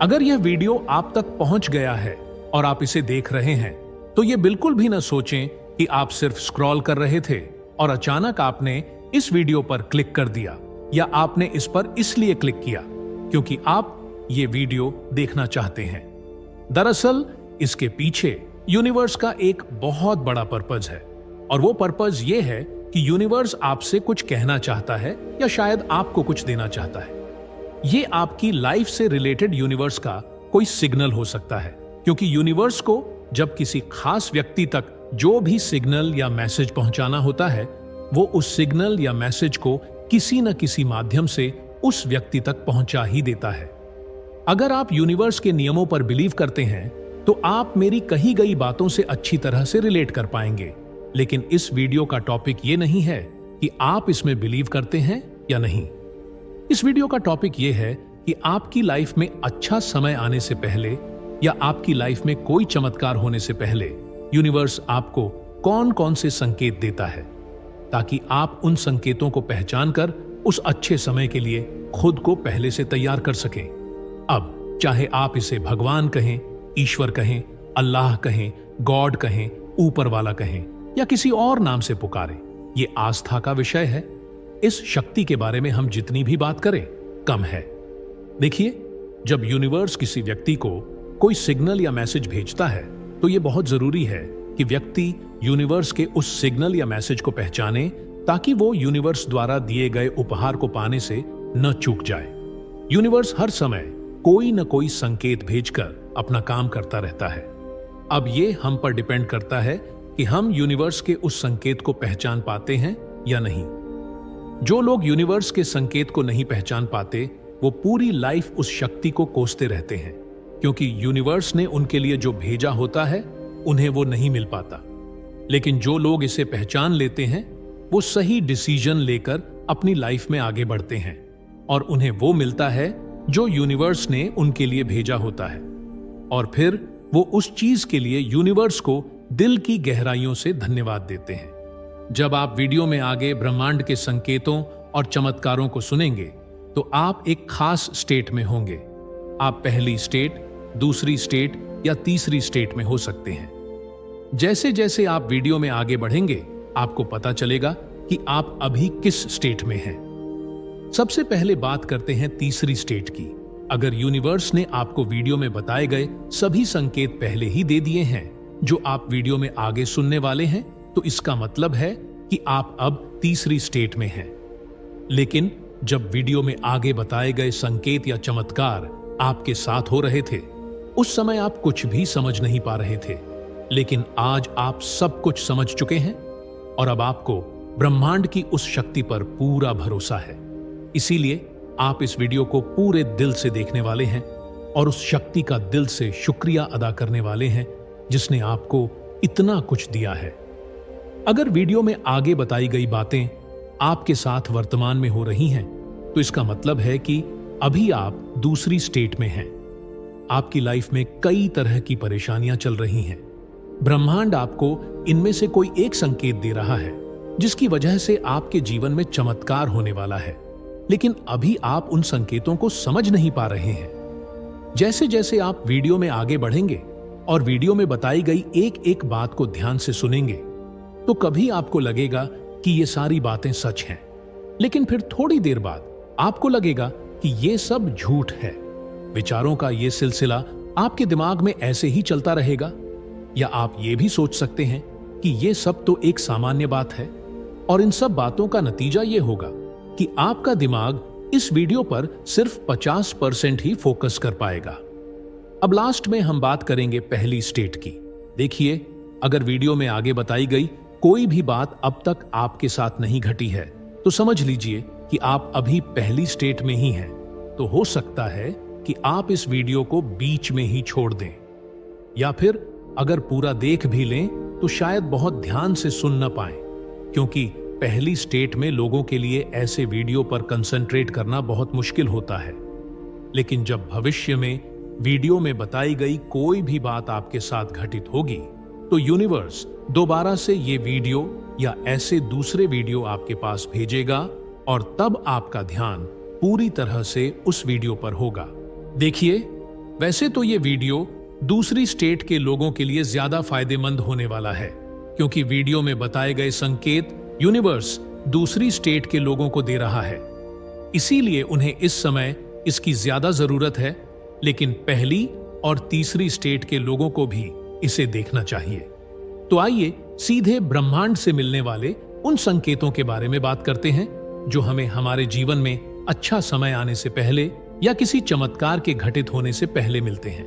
अगर यह वीडियो आप तक पहुंच गया है और आप इसे देख रहे हैं, तो ये बिल्कुल भी न सोचें कि आप सिर्फ स्क्रॉल कर रहे थे और अचानक आपने इस वीडियो पर क्लिक कर दिया, या आपने इस पर इसलिए क्लिक किया क्योंकि आप ये वीडियो देखना चाहते हैं। दरअसल इसके पीछे यूनिवर्स का एक बहुत बड़ा पर्पज है, और वो पर्पज ये है कि यूनिवर्स आपसे कुछ कहना चाहता है या शायद आपको कुछ देना चाहता है। ये आपकी लाइफ से रिलेटेड यूनिवर्स का कोई सिग्नल हो सकता है, क्योंकि यूनिवर्स को जब किसी खास व्यक्ति तक जो भी सिग्नल या मैसेज पहुंचाना होता है, वो उस सिग्नल या मैसेज को किसी न किसी माध्यम से उस व्यक्ति तक पहुंचा ही देता है। अगर आप यूनिवर्स के नियमों पर बिलीव करते हैं, तो आप मेरी कही गई बातों से अच्छी तरह से रिलेट कर पाएंगे। लेकिन इस वीडियो का टॉपिक ये नहीं है कि आप इसमें बिलीव करते हैं या नहीं। इस वीडियो का टॉपिक ये है कि आपकी लाइफ में अच्छा समय आने से पहले या आपकी लाइफ में कोई चमत्कार होने से पहले यूनिवर्स आपको कौन कौन से संकेत देता है, ताकि आप उन संकेतों को पहचान कर उस अच्छे समय के लिए खुद को पहले से तैयार कर सकें। अब चाहे आप इसे भगवान कहें, ईश्वर कहें, अल्लाह कहें, गॉड कहें, ऊपर वाला कहें, या किसी और नाम से पुकारें, ये आस्था का विषय है। इस शक्ति के बारे में हम जितनी भी बात करें कम है। देखिए, जब यूनिवर्स किसी व्यक्ति को कोई सिग्नल या मैसेज भेजता है, तो यह बहुत जरूरी है कि व्यक्ति यूनिवर्स के उस सिग्नल या मैसेज को पहचाने, ताकि वो यूनिवर्स द्वारा दिए गए उपहार को पाने से न चूक जाए। यूनिवर्स हर समय कोई न कोई संकेत भेजकर अपना काम करता रहता है। अब ये हम पर डिपेंड करता है कि हम यूनिवर्स के उस संकेत को पहचान पाते हैं या नहीं। जो लोग यूनिवर्स के संकेत को नहीं पहचान पाते, वो पूरी लाइफ उस शक्ति को कोसते रहते हैं, क्योंकि यूनिवर्स ने उनके लिए जो भेजा होता है उन्हें वो नहीं मिल पाता। लेकिन जो लोग इसे पहचान लेते हैं, वो सही डिसीजन लेकर अपनी लाइफ में आगे बढ़ते हैं, और उन्हें वो मिलता है जो यूनिवर्स ने उनके लिए भेजा होता है। और फिर वो उस चीज के लिए यूनिवर्स को दिल की गहराइयों से धन्यवाद देते हैं। जब आप वीडियो में आगे ब्रह्मांड के संकेतों और चमत्कारों को सुनेंगे, तो आप एक खास स्टेट में होंगे। आप पहली स्टेट, दूसरी स्टेट या तीसरी स्टेट में हो सकते हैं। जैसे जैसे आप वीडियो में आगे बढ़ेंगे, आपको पता चलेगा कि आप अभी किस स्टेट में हैं। सबसे पहले बात करते हैं तीसरी स्टेट की। अगर यूनिवर्स ने आपको वीडियो में बताए गए सभी संकेत पहले ही दे दिए हैं जो आप वीडियो में आगे सुनने वाले हैं, तो इसका मतलब है कि आप अब तीसरी स्टेट में हैं। लेकिन जब वीडियो में आगे बताए गए संकेत या चमत्कार आपके साथ हो रहे थे, उस समय आप कुछ भी समझ नहीं पा रहे थे। लेकिन आज आप सब कुछ समझ चुके हैं, और अब आपको ब्रह्मांड की उस शक्ति पर पूरा भरोसा है। इसीलिए आप इस वीडियो को पूरे दिल से देखने वाले हैं और उस शक्ति का दिल से शुक्रिया अदा करने वाले हैं जिसने आपको इतना कुछ दिया है। अगर वीडियो में आगे बताई गई बातें आपके साथ वर्तमान में हो रही हैं, तो इसका मतलब है कि अभी आप दूसरी स्टेट में हैं। आपकी लाइफ में कई तरह की परेशानियां चल रही हैं। ब्रह्मांड आपको इनमें से कोई एक संकेत दे रहा है, जिसकी वजह से आपके जीवन में चमत्कार होने वाला है। लेकिन अभी आप उन संकेतों को समझ नहीं पा रहे हैं। जैसे जैसे आप वीडियो में आगे बढ़ेंगे और वीडियो में बताई गई एक एक बात को ध्यान से सुनेंगे, तो कभी आपको लगेगा कि ये सारी बातें सच हैं, लेकिन फिर थोड़ी देर बाद आपको लगेगा कि ये सब झूठ है। विचारों का ये सिलसिला आपके दिमाग में ऐसे ही चलता रहेगा, या आप ये भी सोच सकते हैं कि ये सब तो एक सामान्य बात है, और इन सब बातों का नतीजा ये होगा कि आपका दिमाग इस वीडियो पर सिर्फ 50% ही फोकस कर पाएगा। अब लास्ट में हम बात करेंगे पहली स्टेट की। देखिए, अगर वीडियो में आगे बताई गई कोई भी बात अब तक आपके साथ नहीं घटी है, तो समझ लीजिए कि आप अभी पहली स्टेट में ही हैं। तो हो सकता है कि आप इस वीडियो को बीच में ही छोड़ दें, या फिर अगर पूरा देख भी लें तो शायद बहुत ध्यान से सुन न पाएं, क्योंकि पहली स्टेट में लोगों के लिए ऐसे वीडियो पर कंसंट्रेट करना बहुत मुश्किल होता है। लेकिन जब भविष्य में वीडियो में बताई गई कोई भी बात आपके साथ घटित होगी, तो यूनिवर्स दोबारा से ये वीडियो या ऐसे दूसरे वीडियो आपके पास भेजेगा, और तब आपका ध्यान पूरी तरह से उस वीडियो पर होगा। देखिए, वैसे तो ये वीडियो दूसरी स्टेट के लोगों के लिए ज्यादा फायदेमंद होने वाला है, क्योंकि वीडियो में बताए गए संकेत यूनिवर्स दूसरी स्टेट के लोगों को दे रहा है, इसीलिए उन्हें इस समय इसकी ज्यादा जरूरत है। लेकिन पहली और तीसरी स्टेट के लोगों को भी इसे देखना चाहिए। तो आइए सीधे ब्रह्मांड से मिलने वाले उन संकेतों के बारे में बात करते हैं जो हमें हमारे जीवन में अच्छा समय आने से पहले या किसी चमत्कार के घटित होने से पहले मिलते हैं।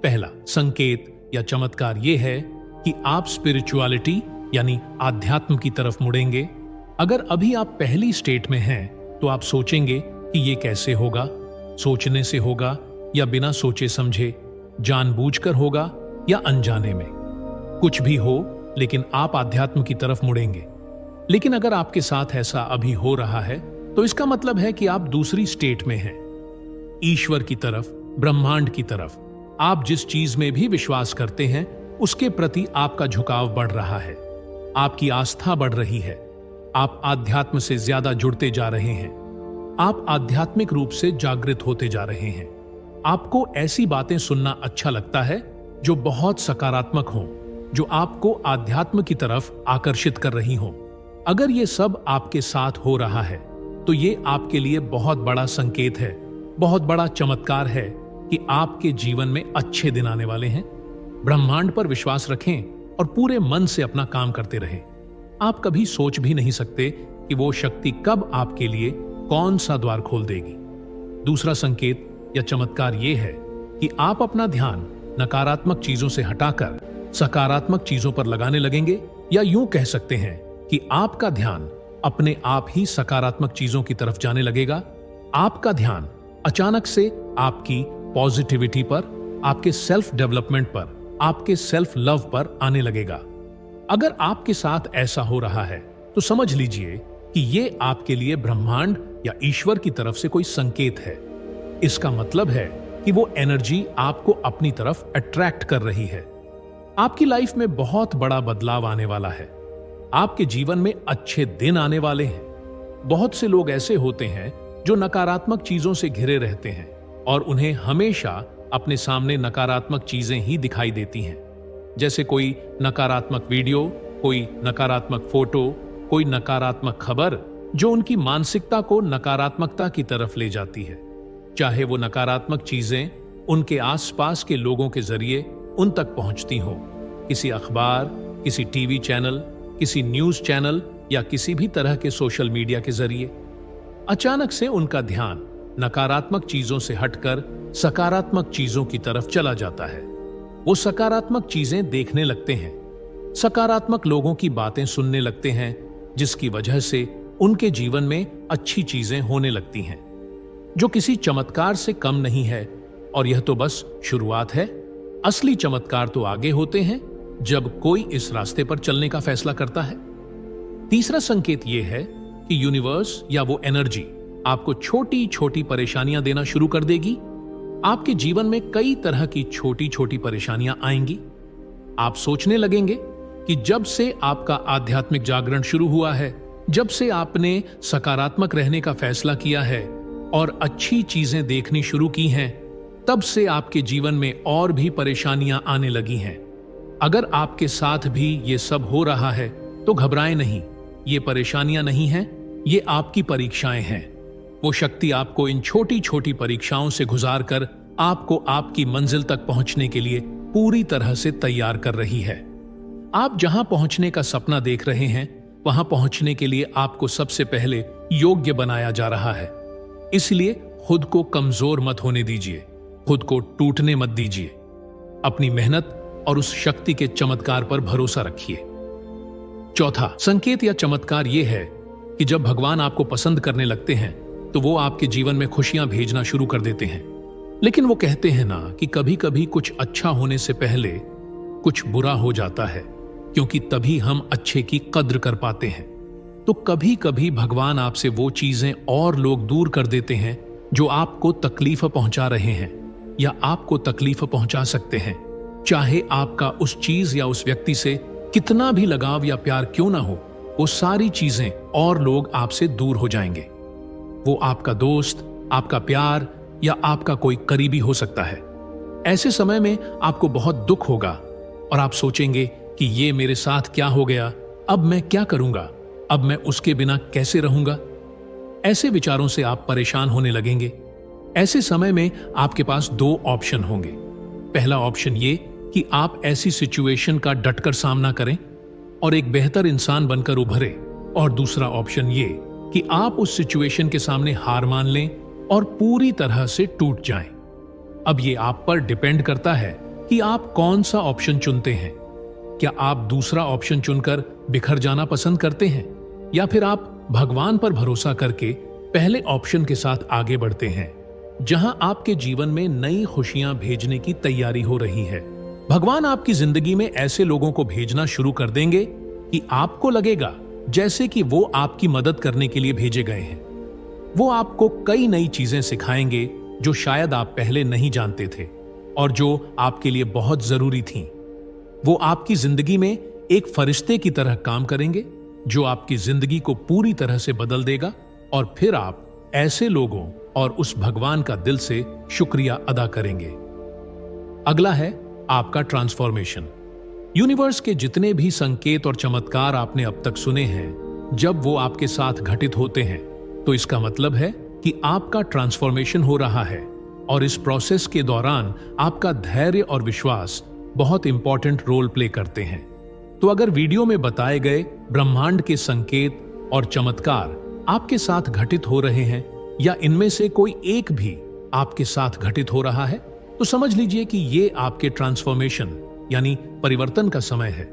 पहला संकेत या चमत्कार यह है कि आप स्पिरिचुअलिटी यानी आध्यात्म की तरफ मुड़ेंगे। अगर अभी आप पहली स्टेट में हैं तो आप सोचेंगे कि ये कैसे होगा, सोचने से होगा या बिना सोचे समझे, जानबूझकर होगा या अनजाने में, कुछ भी हो, लेकिन आप आध्यात्म की तरफ मुड़ेंगे। लेकिन अगर आपके साथ ऐसा अभी हो रहा है तो इसका मतलब है कि आप दूसरी स्टेट में हैं, ईश्वर की तरफ, ब्रह्मांड की तरफ। आप जिस चीज में भी विश्वास करते हैं उसके प्रति आपका झुकाव बढ़ रहा है, आपकी आस्था बढ़ रही है, आप आध्यात्म से ज्यादा जुड़ते जा रहे हैं, आप आध्यात्मिक रूप से जागृत होते जा रहे हैं। आपको ऐसी बातें सुनना अच्छा लगता है जो बहुत सकारात्मक हों, जो आपको आध्यात्म की तरफ आकर्षित कर रही हों। अगर ये सब आपके साथ हो रहा है तो ये आपके लिए बहुत बड़ा संकेत है, बहुत बड़ा चमत्कार है कि आपके जीवन में अच्छे दिन आने वाले हैं। ब्रह्मांड पर विश्वास रखें और पूरे मन से अपना काम करते रहें। आप कभी सोच भी नहीं सकते कि वो शक्ति कब आपके लिए कौन सा द्वार खोल देगी। दूसरा संकेत या चमत्कार ये है कि आप अपना ध्यान नकारात्मक चीजों से हटाकर सकारात्मक चीजों पर लगाने लगेंगे, या यूं कह सकते हैं कि आपका ध्यान अपने आप ही सकारात्मक चीजों की तरफ जाने लगेगा। आपका ध्यान अचानक से आपकी पॉजिटिविटी पर, आपके सेल्फ डेवलपमेंट पर, आपके सेल्फ लव पर आने लगेगा। अगर आपके साथ ऐसा हो रहा है तो समझ लीजिए कि ये आपके लिए ब्रह्मांड या ईश्वर की तरफ से कोई संकेत है। इसका मतलब है कि वो एनर्जी आपको अपनी तरफ अट्रैक्ट कर रही है। आपकी लाइफ में बहुत बड़ा बदलाव आने वाला है, आपके जीवन में अच्छे दिन आने वाले हैं। बहुत से लोग ऐसे होते हैं जो नकारात्मक चीजों से घिरे रहते हैं और उन्हें हमेशा अपने सामने नकारात्मक चीजें ही दिखाई देती हैं, जैसे कोई नकारात्मक वीडियो, कोई नकारात्मक फोटो, कोई नकारात्मक खबर जो उनकी मानसिकता को नकारात्मकता की तरफ ले जाती है। चाहे वो नकारात्मक चीजें उनके आसपास के लोगों के जरिए उन तक पहुंचती हो, किसी अखबार, किसी टीवी चैनल, किसी न्यूज चैनल या किसी भी तरह के सोशल मीडिया के जरिए। अचानक से उनका ध्यान नकारात्मक चीजों से हटकर सकारात्मक चीजों की तरफ चला जाता है। वो सकारात्मक चीजें देखने लगते हैं, सकारात्मक लोगों की बातें सुनने लगते हैं, जिसकी वजह से उनके जीवन में अच्छी चीजें होने लगती हैं, जो किसी चमत्कार से कम नहीं है। और यह तो बस शुरुआत है। असली चमत्कार तो आगे होते हैं जब कोई इस रास्ते पर चलने का फैसला करता है। तीसरा संकेत यह है कि यूनिवर्स या वो एनर्जी आपको छोटी छोटी परेशानियां देना शुरू कर देगी। आपके जीवन में कई तरह की छोटी छोटी परेशानियां आएंगी। आप सोचने लगेंगे कि जब से आपका आध्यात्मिक जागरण शुरू हुआ है, जब से आपने सकारात्मक रहने का फैसला किया है और अच्छी चीजें देखनी शुरू की हैं, तब से आपके जीवन में और भी परेशानियां आने लगी हैं। अगर आपके साथ भी ये सब हो रहा है तो घबराएं नहीं, ये परेशानियां नहीं हैं, ये आपकी परीक्षाएं हैं। वो शक्ति आपको इन छोटी छोटी परीक्षाओं से गुजारकर आपको आपकी मंजिल तक पहुंचने के लिए पूरी तरह से तैयार कर रही है। आप जहां पहुंचने का सपना देख रहे हैं, वहां पहुंचने के लिए आपको सबसे पहले योग्य बनाया जा रहा है। इसलिए खुद को कमजोर मत होने दीजिए, खुद को टूटने मत दीजिए। अपनी मेहनत और उस शक्ति के चमत्कार पर भरोसा रखिए। चौथा संकेत या चमत्कार यह है कि जब भगवान आपको पसंद करने लगते हैं तो वो आपके जीवन में खुशियां भेजना शुरू कर देते हैं। लेकिन वो कहते हैं ना कि कभी कभी कुछ अच्छा होने से पहले कुछ बुरा हो जाता है, क्योंकि तभी हम अच्छे की कद्र कर पाते हैं। तो कभी कभी भगवान आपसे वो चीजें और लोग दूर कर देते हैं जो आपको तकलीफ पहुंचा रहे हैं या आपको तकलीफ पहुंचा सकते हैं। चाहे आपका उस चीज या उस व्यक्ति से कितना भी लगाव या प्यार क्यों ना हो, वो सारी चीजें और लोग आपसे दूर हो जाएंगे। वो आपका दोस्त, आपका प्यार, या आपका कोई करीबी हो सकता है। ऐसे समय में आपको बहुत दुख होगा और आप सोचेंगे कि ये मेरे साथ क्या हो गया, अब मैं क्या करूंगा, अब मैं उसके बिना कैसे रहूंगा। ऐसे विचारों से आप परेशान होने लगेंगे। ऐसे समय में आपके पास दो ऑप्शन होंगे। पहला ऑप्शन ये कि आप ऐसी सिचुएशन का डटकर सामना करें और एक बेहतर इंसान बनकर उभरे, और दूसरा ऑप्शन ये कि आप उस सिचुएशन के सामने हार मान लें और पूरी तरह से टूट जाएं। अब ये आप पर डिपेंड करता है कि आप कौन सा ऑप्शन चुनते हैं। क्या आप दूसरा ऑप्शन चुनकर बिखर जाना पसंद करते हैं, या फिर आप भगवान पर भरोसा करके पहले ऑप्शन के साथ आगे बढ़ते हैं, जहां आपके जीवन में नई खुशियां भेजने की तैयारी हो रही है। भगवान आपकी जिंदगी में ऐसे लोगों को भेजना शुरू कर देंगे कि आपको लगेगा जैसे कि वो आपकी मदद करने के लिए भेजे गए हैं। वो आपको कई नई चीजें सिखाएंगे जो शायद आप पहले नहीं जानते थे और जो आपके लिए बहुत जरूरी थीं। वो आपकी जिंदगी में एक फरिश्ते की तरह काम करेंगे जो आपकी जिंदगी को पूरी तरह से बदल देगा, और फिर आप ऐसे लोगों और उस भगवान का दिल से शुक्रिया अदा करेंगे। अगला है आपका ट्रांसफॉर्मेशन। यूनिवर्स के जितने भी संकेत और चमत्कार आपने अब तक सुने हैं, जब वो आपके साथ घटित होते हैं तो इसका मतलब है कि आपका ट्रांसफॉर्मेशन हो रहा है, और इस प्रोसेस के दौरान आपका धैर्य और विश्वास बहुत इंपॉर्टेंट रोल प्ले करते हैं। तो अगर वीडियो में बताए गए ब्रह्मांड के संकेत और चमत्कार आपके साथ घटित हो रहे हैं, या इनमें से कोई एक भी आपके साथ घटित हो रहा है, तो समझ लीजिए कि ये आपके ट्रांसफॉर्मेशन यानी परिवर्तन का समय है।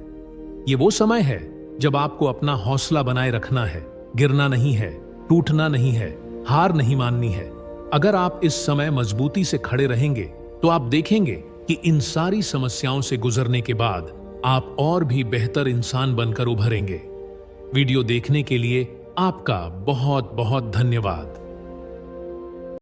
ये वो समय है जब आपको अपना हौसला बनाए रखना है, गिरना नहीं है, टूटना नहीं है, हार नहीं माननी है। अगर आप इस समय मजबूती से खड़े रहेंगे तो आप देखेंगे कि इन सारी समस्याओं से गुजरने के बाद आप और भी बेहतर इंसान बनकर उभरेंगे। वीडियो देखने के लिए आपका बहुत बहुत धन्यवाद।